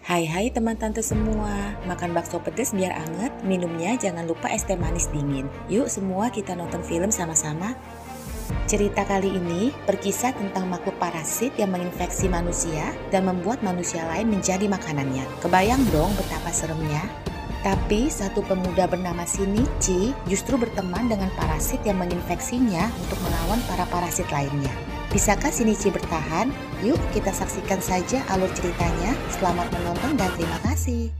Hai teman tante semua, makan bakso pedas biar anget, minumnya jangan lupa es teh manis dingin. Yuk semua kita nonton film sama-sama. Cerita kali ini berkisah tentang makhluk parasit yang menginfeksi manusia dan membuat manusia lain menjadi makanannya. Kebayang dong betapa seremnya? Tapi satu pemuda bernama Shinichi justru berteman dengan parasit yang menginfeksinya untuk melawan para parasit lainnya. Bisakah Shinichi bertahan? Yuk kita saksikan saja alur ceritanya. Selamat menonton dan terima kasih.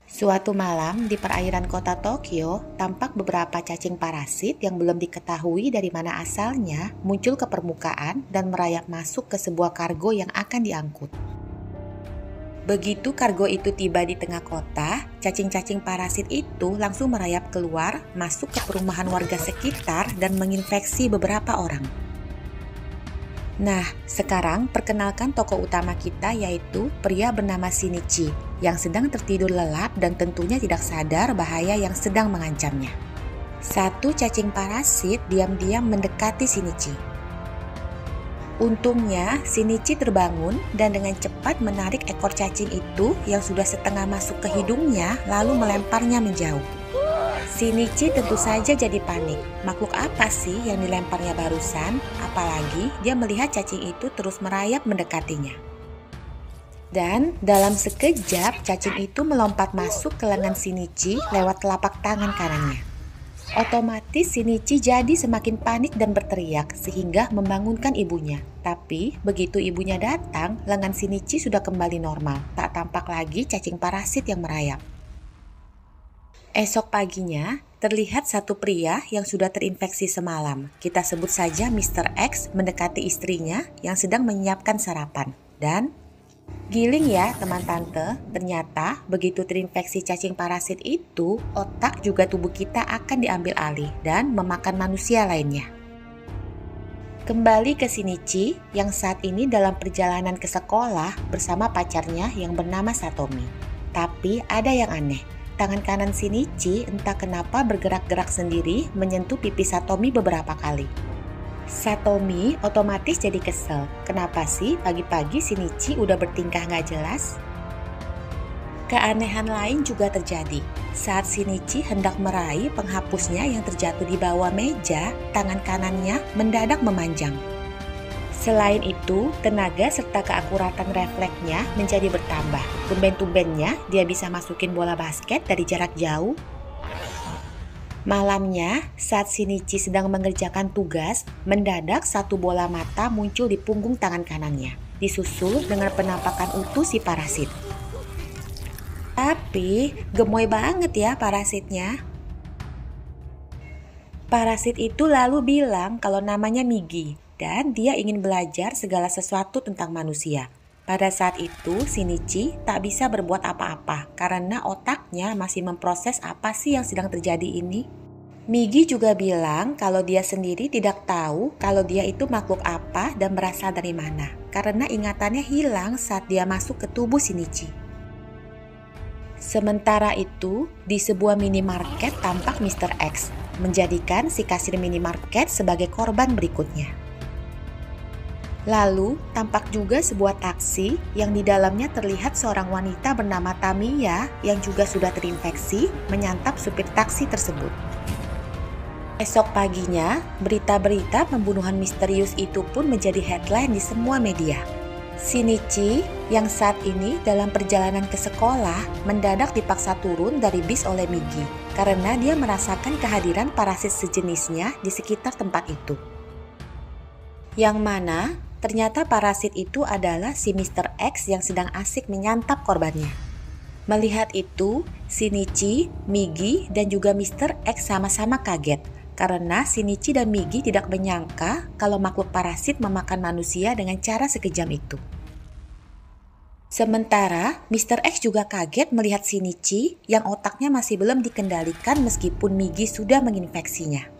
Suatu malam di perairan kota Tokyo, tampak beberapa cacing parasit yang belum diketahui dari mana asalnya muncul ke permukaan dan merayap masuk ke sebuah kargo yang akan diangkut. Begitu kargo itu tiba di tengah kota, cacing-cacing parasit itu langsung merayap keluar, masuk ke perumahan warga sekitar dan menginfeksi beberapa orang. Nah, sekarang perkenalkan tokoh utama kita yaitu pria bernama Shinichi yang sedang tertidur lelap dan tentunya tidak sadar bahaya yang sedang mengancamnya. Satu cacing parasit diam-diam mendekati Shinichi. Untungnya, Shinichi terbangun dan dengan cepat menarik ekor cacing itu yang sudah setengah masuk ke hidungnya lalu melemparnya menjauh. Shinichi tentu saja jadi panik. Makhluk apa sih yang dilemparnya barusan? Apalagi dia melihat cacing itu terus merayap mendekatinya. Dan dalam sekejap cacing itu melompat masuk ke lengan Shinichi lewat telapak tangan kanannya. Otomatis Shinichi jadi semakin panik dan berteriak sehingga membangunkan ibunya. Tapi begitu ibunya datang, lengan Shinichi sudah kembali normal. Tak tampak lagi cacing parasit yang merayap. Esok paginya, terlihat satu pria yang sudah terinfeksi semalam. Kita sebut saja Mr. X mendekati istrinya yang sedang menyiapkan sarapan. Dan giling ya teman tante, ternyata begitu terinfeksi cacing parasit itu, otak juga tubuh kita akan diambil alih dan memakan manusia lainnya. Kembali ke Shinichi yang saat ini dalam perjalanan ke sekolah bersama pacarnya yang bernama Satomi. Tapi ada yang aneh, tangan kanan Shinichi entah kenapa bergerak-gerak sendiri menyentuh pipi Satomi beberapa kali. Satomi otomatis jadi kesel. Kenapa sih pagi-pagi Shinichi udah bertingkah nggak jelas? Keanehan lain juga terjadi. Saat Shinichi hendak meraih penghapusnya yang terjatuh di bawah meja, tangan kanannya mendadak memanjang. Selain itu, tenaga serta keakuratan refleksnya menjadi bertambah. Tumben-tumbennya dia bisa masukin bola basket dari jarak jauh. Malamnya, saat Shinichi sedang mengerjakan tugas, mendadak satu bola mata muncul di punggung tangan kanannya, disusul dengan penampakan utuh si parasit. Tapi, gemoy banget ya parasitnya. Parasit itu lalu bilang kalau namanya Migi, dan dia ingin belajar segala sesuatu tentang manusia. Pada saat itu, Shinichi tak bisa berbuat apa-apa karena otaknya masih memproses apa sih yang sedang terjadi ini. Migi juga bilang kalau dia sendiri tidak tahu kalau dia itu makhluk apa dan berasal dari mana karena ingatannya hilang saat dia masuk ke tubuh Shinichi. Sementara itu, di sebuah minimarket tampak Mr. X menjadikan si kasir minimarket sebagai korban berikutnya. Lalu, tampak juga sebuah taksi yang di dalamnya terlihat seorang wanita bernama Tamiya yang juga sudah terinfeksi menyantap supir taksi tersebut. Esok paginya, berita-berita pembunuhan misterius itu pun menjadi headline di semua media. Shinichi yang saat ini dalam perjalanan ke sekolah mendadak dipaksa turun dari bis oleh Migi karena dia merasakan kehadiran parasit sejenisnya di sekitar tempat itu. Yang mana ternyata parasit itu adalah si Mr. X yang sedang asik menyantap korbannya. Melihat itu, Shinichi, Migi, dan juga Mr. X sama-sama kaget karena Shinichi dan Migi tidak menyangka kalau makhluk parasit memakan manusia dengan cara sekejam itu. Sementara Mr. X juga kaget melihat Shinichi yang otaknya masih belum dikendalikan meskipun Migi sudah menginfeksinya.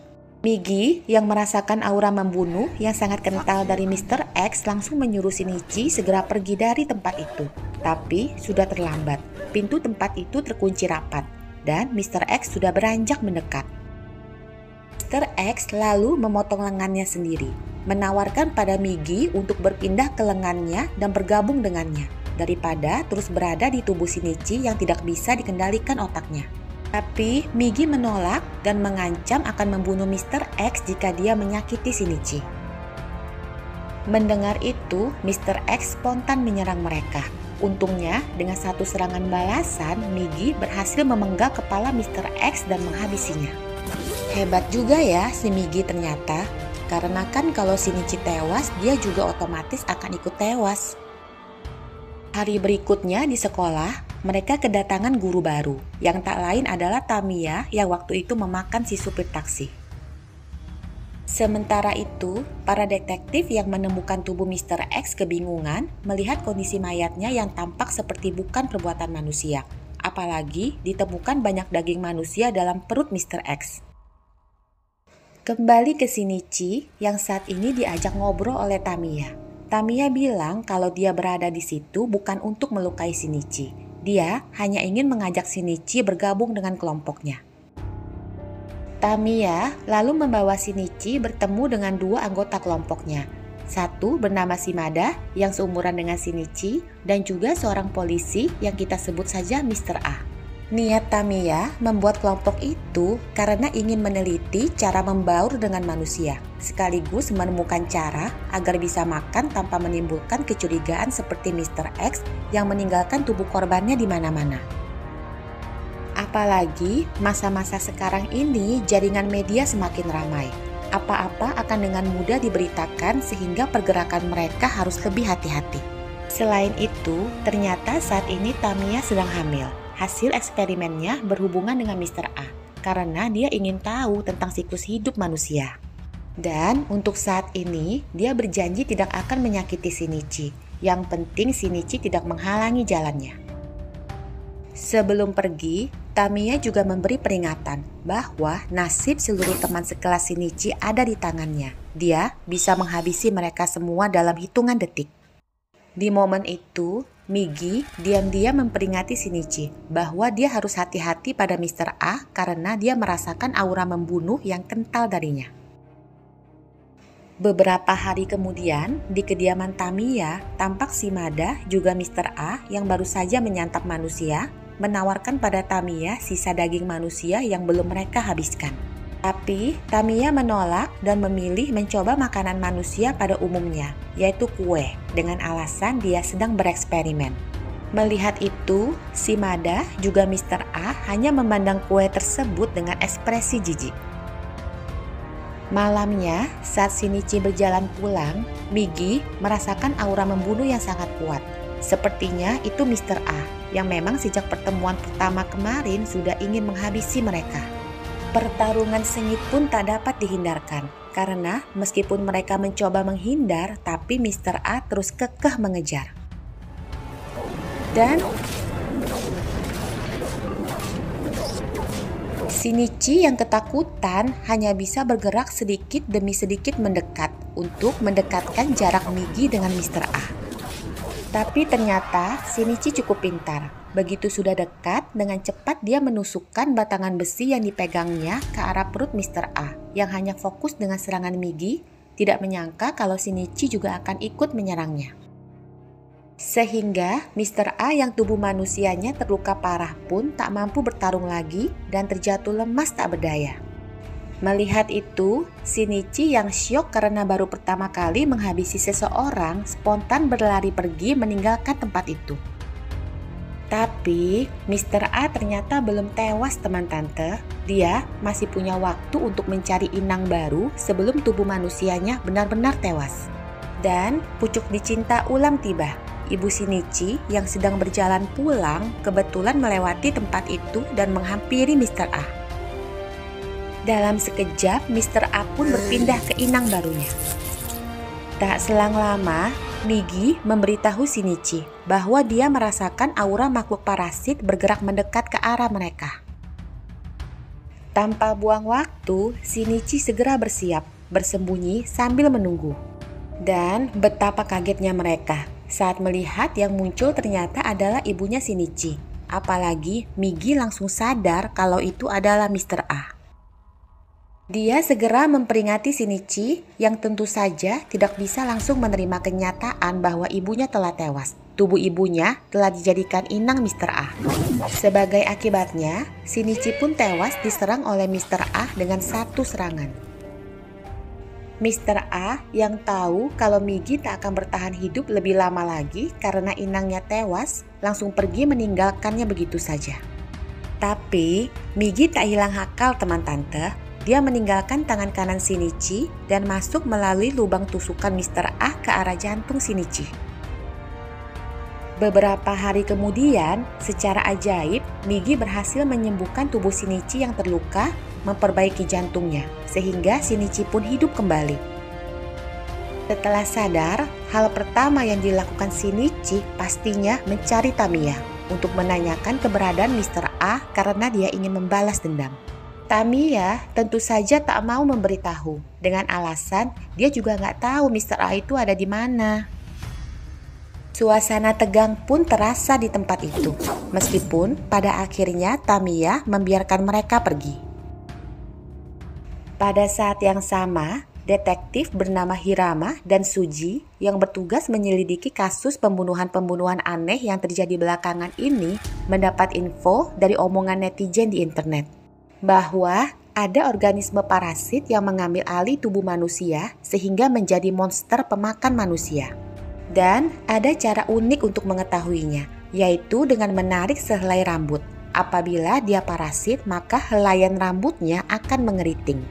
Migi yang merasakan aura membunuh yang sangat kental dari Mr. X langsung menyuruh Shinichi segera pergi dari tempat itu. Tapi sudah terlambat, pintu tempat itu terkunci rapat dan Mr. X sudah beranjak mendekat. Mr. X lalu memotong lengannya sendiri, menawarkan pada Migi untuk berpindah ke lengannya dan bergabung dengannya. daripada terus berada di tubuh Shinichi yang tidak bisa dikendalikan otaknya. Tapi Migi menolak dan mengancam akan membunuh Mr. X jika dia menyakiti Shinichi. Mendengar itu, Mr. X spontan menyerang mereka. Untungnya, dengan satu serangan balasan, Migi berhasil memenggal kepala Mr. X dan menghabisinya. Hebat juga ya si Migi ternyata, karena kan kalau Shinichi tewas, dia juga otomatis akan ikut tewas. Hari berikutnya di sekolah, mereka kedatangan guru baru, yang tak lain adalah Tamiya yang waktu itu memakan si supir taksi. Sementara itu, para detektif yang menemukan tubuh Mr. X kebingungan melihat kondisi mayatnya yang tampak seperti bukan perbuatan manusia. Apalagi ditemukan banyak daging manusia dalam perut Mr. X. Kembali ke Shinichi yang saat ini diajak ngobrol oleh Tamiya. Tamiya bilang kalau dia berada di situ bukan untuk melukai Shinichi. Dia hanya ingin mengajak Shinichi bergabung dengan kelompoknya. Tamiya lalu membawa Shinichi bertemu dengan dua anggota kelompoknya. Satu bernama Shimada yang seumuran dengan Shinichi dan juga seorang polisi yang kita sebut saja Mr. A. Niat Tamiya membuat kelompok itu karena ingin meneliti cara membaur dengan manusia, sekaligus menemukan cara agar bisa makan tanpa menimbulkan kecurigaan seperti Mr. X yang meninggalkan tubuh korbannya di mana-mana. Apalagi masa-masa sekarang ini jaringan media semakin ramai. Apa-apa akan dengan mudah diberitakan sehingga pergerakan mereka harus lebih hati-hati. Selain itu, ternyata saat ini Tamiya sedang hamil. Hasil eksperimennya berhubungan dengan Mr. A karena dia ingin tahu tentang siklus hidup manusia. Dan untuk saat ini, dia berjanji tidak akan menyakiti Shinichi. Yang penting Shinichi tidak menghalangi jalannya. Sebelum pergi, Tamiya juga memberi peringatan bahwa nasib seluruh teman sekelas Shinichi ada di tangannya. Dia bisa menghabisi mereka semua dalam hitungan detik. Di momen itu, Migi diam-diam memperingati Shinichi bahwa dia harus hati-hati pada Mr. A karena dia merasakan aura membunuh yang kental darinya. Beberapa hari kemudian, di kediaman Tamiya, tampak Shimada juga Mr. A yang baru saja menyantap manusia, menawarkan pada Tamiya sisa daging manusia yang belum mereka habiskan. Tapi Tamiya menolak dan memilih mencoba makanan manusia pada umumnya, yaitu kue, dengan alasan dia sedang bereksperimen. Melihat itu, Shimada juga Mr. A hanya memandang kue tersebut dengan ekspresi jijik. Malamnya, saat Shinichi berjalan pulang, Migi merasakan aura membunuh yang sangat kuat. Sepertinya itu Mr. A, yang memang sejak pertemuan pertama kemarin sudah ingin menghabisi mereka. Pertarungan sengit pun tak dapat dihindarkan, karena meskipun mereka mencoba menghindar, tapi Mr. A terus kekeh mengejar. Dan Shinichi yang ketakutan hanya bisa bergerak sedikit demi sedikit mendekat untuk mendekatkan jarak Migi dengan Mr. A. Tapi ternyata Shinichi cukup pintar. Begitu sudah dekat, dengan cepat dia menusukkan batangan besi yang dipegangnya ke arah perut Mr. A yang hanya fokus dengan serangan Migi, tidak menyangka kalau Shinichi juga akan ikut menyerangnya. Sehingga Mr. A yang tubuh manusianya terluka parah pun tak mampu bertarung lagi dan terjatuh lemas tak berdaya. Melihat itu, Shinichi yang syok karena baru pertama kali menghabisi seseorang spontan berlari pergi meninggalkan tempat itu. Tapi Mr. A ternyata belum tewas teman tante. Dia masih punya waktu untuk mencari inang baru sebelum tubuh manusianya benar-benar tewas. Dan pucuk dicinta ulang tiba. Ibu Shinichi yang sedang berjalan pulang kebetulan melewati tempat itu dan menghampiri Mr. A. Dalam sekejap, Mr. A pun berpindah ke inang barunya. Tak selang lama, Migi memberitahu Shinichi bahwa dia merasakan aura makhluk parasit bergerak mendekat ke arah mereka. Tanpa buang waktu, Shinichi segera bersiap, bersembunyi sambil menunggu. Dan betapa kagetnya mereka saat melihat yang muncul ternyata adalah ibunya Shinichi. Apalagi Migi langsung sadar kalau itu adalah Mr. A. Dia segera memperingati Shinichi yang tentu saja tidak bisa langsung menerima kenyataan bahwa ibunya telah tewas. tubuh ibunya telah dijadikan inang Mr. A. Sebagai akibatnya, Shinichi pun tewas diserang oleh Mr. A dengan satu serangan. Mr. A yang tahu kalau Migi tak akan bertahan hidup lebih lama lagi karena inangnya tewas, langsung pergi meninggalkannya begitu saja. Tapi, Migi tak hilang akal teman tante. Dia meninggalkan tangan kanan Shinichi dan masuk melalui lubang tusukan Mr. A ke arah jantung Shinichi. Beberapa hari kemudian, secara ajaib, Migi berhasil menyembuhkan tubuh Shinichi yang terluka, memperbaiki jantungnya, sehingga Shinichi pun hidup kembali. Setelah sadar, hal pertama yang dilakukan Shinichi pastinya mencari Tamiya untuk menanyakan keberadaan Mr. A karena dia ingin membalas dendam. Tamiya tentu saja tak mau memberitahu, dengan alasan dia juga nggak tahu Mr. A itu ada di mana. Suasana tegang pun terasa di tempat itu, meskipun pada akhirnya Tamiya membiarkan mereka pergi. Pada saat yang sama, detektif bernama Hirama dan Suji yang bertugas menyelidiki kasus pembunuhan-pembunuhan aneh yang terjadi belakangan ini mendapat info dari omongan netizen di internet bahwa ada organisme parasit yang mengambil alih tubuh manusia sehingga menjadi monster pemakan manusia. Dan ada cara unik untuk mengetahuinya, yaitu dengan menarik sehelai rambut. Apabila dia parasit, maka helaian rambutnya akan mengeriting.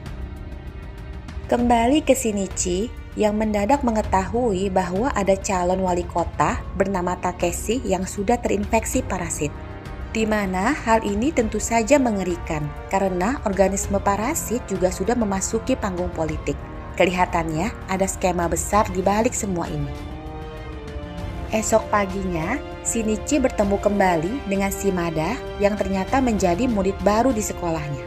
Kembali ke Shinichi yang mendadak mengetahui bahwa ada calon wali kota bernama Takeshi yang sudah terinfeksi parasit. Di mana hal ini tentu saja mengerikan karena organisme parasit juga sudah memasuki panggung politik. Kelihatannya ada skema besar di balik semua ini. Esok paginya, Shinichi bertemu kembali dengan Shimada yang ternyata menjadi murid baru di sekolahnya.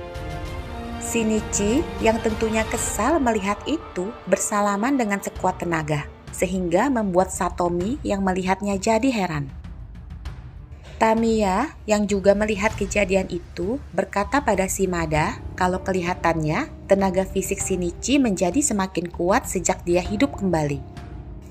Shinichi yang tentunya kesal melihat itu bersalaman dengan sekuat tenaga, sehingga membuat Satomi yang melihatnya jadi heran. Tamiya yang juga melihat kejadian itu berkata pada Shimada kalau kelihatannya tenaga fisik Shinichi menjadi semakin kuat sejak dia hidup kembali.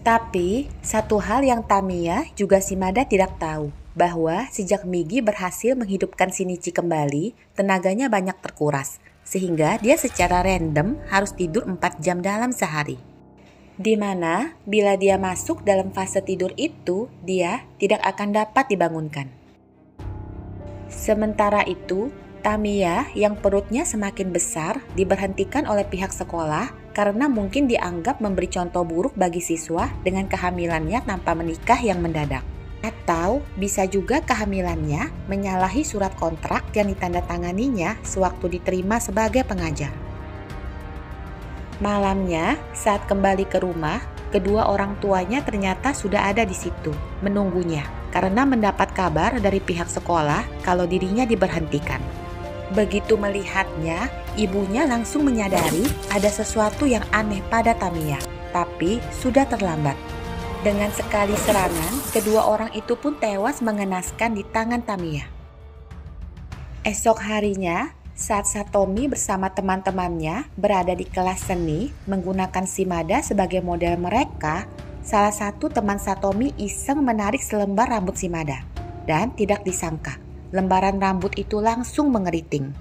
Tapi satu hal yang Tamiya juga Shimada tidak tahu, bahwa sejak Migi berhasil menghidupkan Shinichi kembali, tenaganya banyak terkuras. Sehingga dia secara random harus tidur 4 jam dalam sehari. Di mana bila dia masuk dalam fase tidur itu, dia tidak akan dapat dibangunkan. Sementara itu, Tamiya yang perutnya semakin besar diberhentikan oleh pihak sekolah karena mungkin dianggap memberi contoh buruk bagi siswa dengan kehamilannya tanpa menikah yang mendadak. Atau bisa juga kehamilannya menyalahi surat kontrak yang ditandatanganinya sewaktu diterima sebagai pengajar. Malamnya, saat kembali ke rumah, kedua orang tuanya ternyata sudah ada di situ, menunggunya, karena mendapat kabar dari pihak sekolah kalau dirinya diberhentikan. Begitu melihatnya, ibunya langsung menyadari ada sesuatu yang aneh pada Tamiya, tapi sudah terlambat. Dengan sekali serangan, kedua orang itu pun tewas mengenaskan di tangan Tamiya. Esok harinya, saat Satomi bersama teman-temannya berada di kelas seni menggunakan Shimada sebagai model mereka, salah satu teman Satomi iseng menarik selembar rambut Shimada. Dan tidak disangka, lembaran rambut itu langsung mengeriting.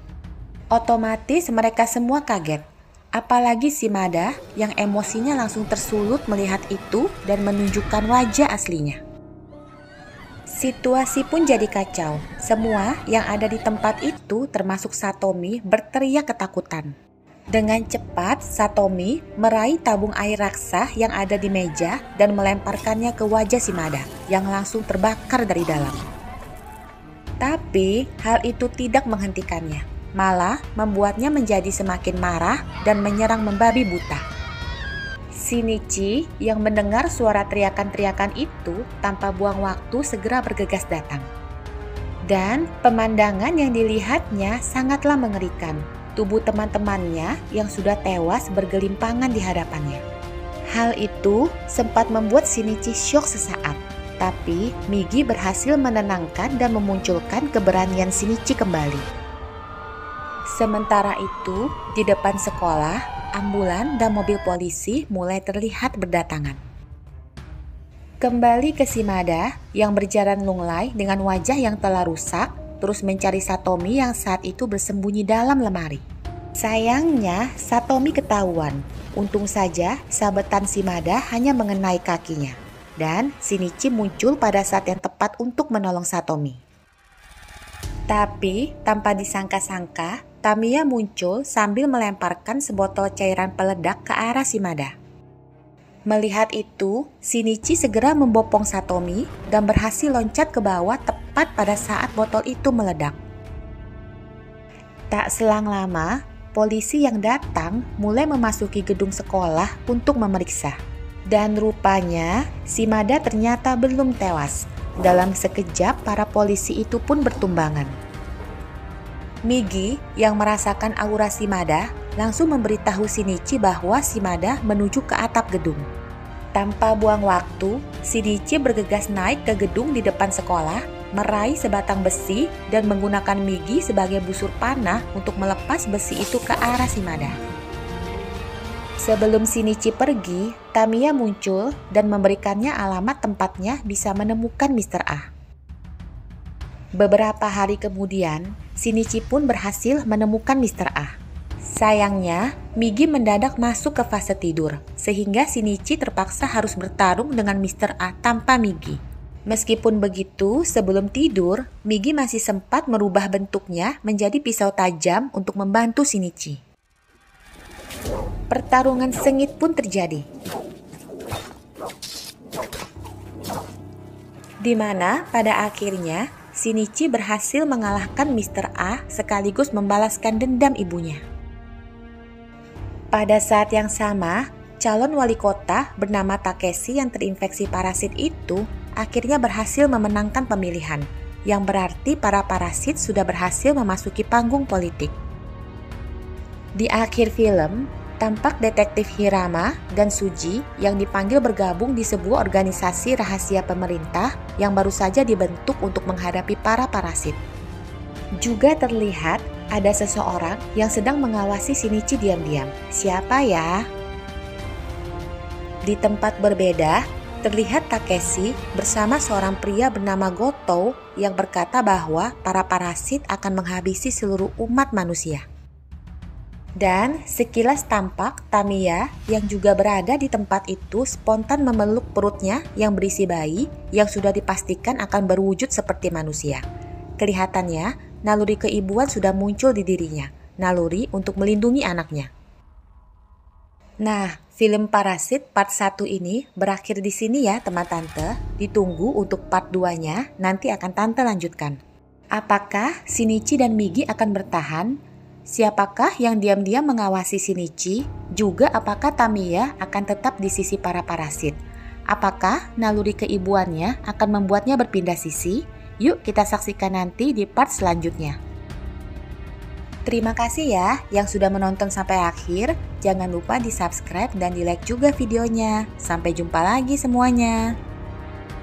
Otomatis mereka semua kaget. Apalagi Shimada yang emosinya langsung tersulut melihat itu dan menunjukkan wajah aslinya. Situasi pun jadi kacau. Semua yang ada di tempat itu termasuk Satomi berteriak ketakutan. Dengan cepat Satomi meraih tabung air raksa yang ada di meja dan melemparkannya ke wajah Shimada yang langsung terbakar dari dalam. Tapi hal itu tidak menghentikannya. Malah membuatnya menjadi semakin marah dan menyerang membabi buta. Shinichi yang mendengar suara teriakan-teriakan itu tanpa buang waktu segera bergegas datang. Dan pemandangan yang dilihatnya sangatlah mengerikan. Tubuh teman-temannya yang sudah tewas bergelimpangan di hadapannya. Hal itu sempat membuat Shinichi syok sesaat. Tapi Migi berhasil menenangkan dan memunculkan keberanian Shinichi kembali. Sementara itu, di depan sekolah, ambulan dan mobil polisi mulai terlihat berdatangan. Kembali ke Shimada yang berjalan lunglai dengan wajah yang telah rusak, terus mencari Satomi yang saat itu bersembunyi dalam lemari. Sayangnya, Satomi ketahuan. Untung saja sabetan Shimada hanya mengenai kakinya. Dan Shinichi muncul pada saat yang tepat untuk menolong Satomi. Tapi, tanpa disangka-sangka, Tamiya muncul sambil melemparkan sebotol cairan peledak ke arah Shimada. Melihat itu, Shinichi segera membopong Satomi dan berhasil loncat ke bawah tepat pada saat botol itu meledak. Tak selang lama, polisi yang datang mulai memasuki gedung sekolah untuk memeriksa. Dan rupanya, Shimada ternyata belum tewas. Dalam sekejap, para polisi itu pun bertumbangan. Migi yang merasakan aura Shimada langsung memberitahu Shinichi bahwa Shimada menuju ke atap gedung. Tanpa buang waktu, Shinichi bergegas naik ke gedung di depan sekolah, meraih sebatang besi dan menggunakan Migi sebagai busur panah untuk melepas besi itu ke arah Shimada. Sebelum Shinichi pergi, Tamiya muncul dan memberikannya alamat tempatnya bisa menemukan Mr. A. Beberapa hari kemudian, Shinichi pun berhasil menemukan Mr. A. Sayangnya, Migi mendadak masuk ke fase tidur, sehingga Shinichi terpaksa harus bertarung dengan Mr. A tanpa Migi. Meskipun begitu, sebelum tidur, Migi masih sempat merubah bentuknya menjadi pisau tajam untuk membantu Shinichi. Pertarungan sengit pun terjadi, di mana pada akhirnya Shinichi berhasil mengalahkan Mr. A sekaligus membalaskan dendam ibunya. Pada saat yang sama, calon wali kota bernama Takeshi yang terinfeksi parasit itu akhirnya berhasil memenangkan pemilihan, yang berarti para parasit sudah berhasil memasuki panggung politik. Di akhir film, tampak detektif Hirama dan Suji yang dipanggil bergabung di sebuah organisasi rahasia pemerintah yang baru saja dibentuk untuk menghadapi para parasit. Juga terlihat ada seseorang yang sedang mengawasi Shinichi diam-diam. Siapa ya? Di tempat berbeda, terlihat Takeshi bersama seorang pria bernama Goto yang berkata bahwa para parasit akan menghabisi seluruh umat manusia. Dan sekilas tampak Tamiya yang juga berada di tempat itu spontan memeluk perutnya yang berisi bayi yang sudah dipastikan akan berwujud seperti manusia. Kelihatannya, naluri keibuan sudah muncul di dirinya, naluri untuk melindungi anaknya. Nah, film Parasit part 1 ini berakhir di sini ya teman tante. Ditunggu untuk part 2-nya, nanti akan tante lanjutkan. Apakah Shinichi dan Migi akan bertahan? Siapakah yang diam-diam mengawasi Shinichi? Juga apakah Tamiya akan tetap di sisi para parasit? Apakah naluri keibuannya akan membuatnya berpindah sisi? Yuk kita saksikan nanti di part selanjutnya. Terima kasih ya yang sudah menonton sampai akhir. Jangan lupa di subscribe dan di like juga videonya. Sampai jumpa lagi semuanya.